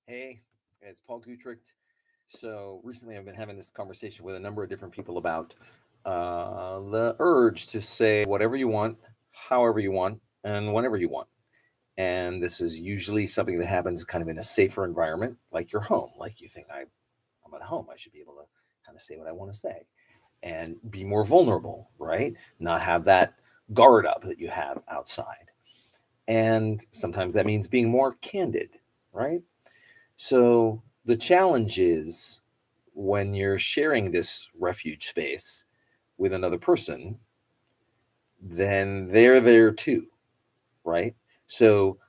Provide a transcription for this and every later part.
Hey, it's Paul Gutricht. So recently I've been having this conversation with a number of different people about the urge to say whatever you want, however you want, and whenever you want. And this is usually something that happens kind of in a safer environment, like your home. Like you think I'm at home, I should be able to kind of say what I want to say and be more vulnerable, right? Not have that guard up that you have outside. And sometimes that means being more candid, right? So the challenge is when you're sharing this refuge space with another person, then they're there too, right? So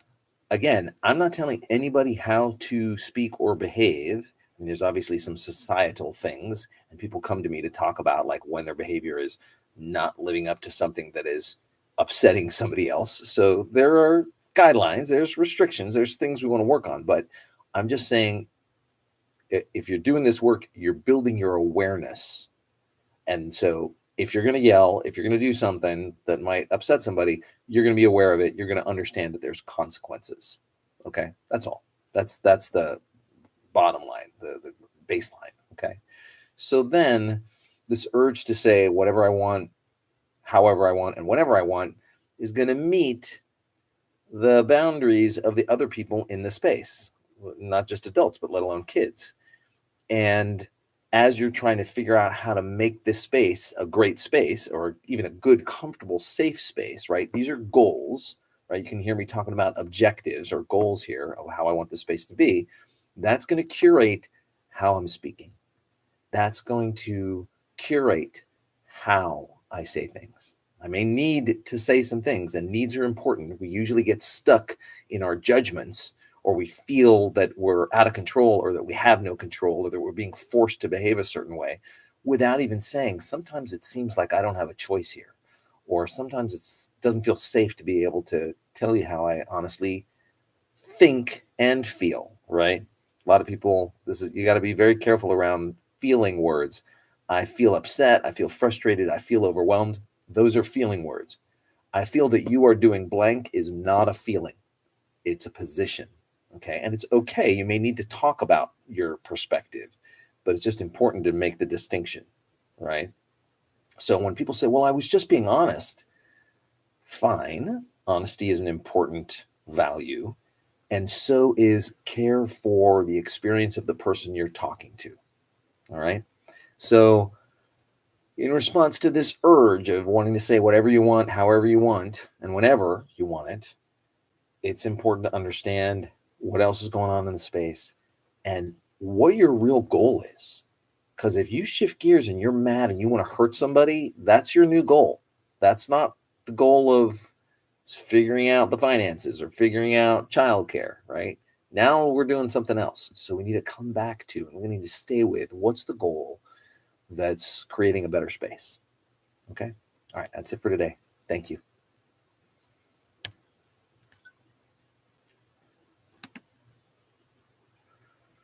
again, I'm not telling anybody how to speak or behave. And there's obviously some societal things, and people come to me to talk about like when their behavior is not living up to something that is upsetting somebody else. So there are guidelines, there's restrictions, there's things we want to work on. But I'm just saying if you're doing this work, you're building your awareness. And so if you're going to yell, if you're going to do something that might upset somebody, you're going to be aware of it. You're going to understand that there's consequences. Okay. That's all. That's the bottom line, the baseline. Okay. So then this urge to say whatever I want, however I want, and whenever I want is going to meet the boundaries of the other people in the space, not just adults, but let alone kids. And as you're trying to figure out how to make this space a great space or even a good, comfortable, safe space, right? These are goals, right? You can hear me talking about objectives or goals here of how I want the space to be. That's going to curate how I'm speaking. That's going to curate how I say things. I may need to say some things, and needs are important. We usually get stuck in our judgments, or we feel that we're out of control, or that we have no control, or that we're being forced to behave a certain way without even saying. Sometimes it seems like I don't have a choice here, or sometimes it doesn't feel safe to be able to tell you how I honestly think and feel, right? A lot of people, you got to be very careful around feeling words. I feel upset, I feel frustrated, I feel overwhelmed. Those are feeling words. I feel that you are doing blank is not a feeling. It's a position. Okay. And it's okay. You may need to talk about your perspective, but it's just important to make the distinction, right? So when people say, well, I was just being honest, fine. Honesty is an important value. And so is care for the experience of the person you're talking to. All right. So, in response to this urge of wanting to say whatever you want, however you want, and whenever you want it, it's important to understand what else is going on in the space and what your real goal is. Because if you shift gears and you're mad and you want to hurt somebody, that's your new goal. That's not the goal of figuring out the finances or figuring out childcare, right? Now we're doing something else. So we need to come back to and we need to stay with what's the goal that's creating a better space. Okay. All right. That's it for today. Thank you.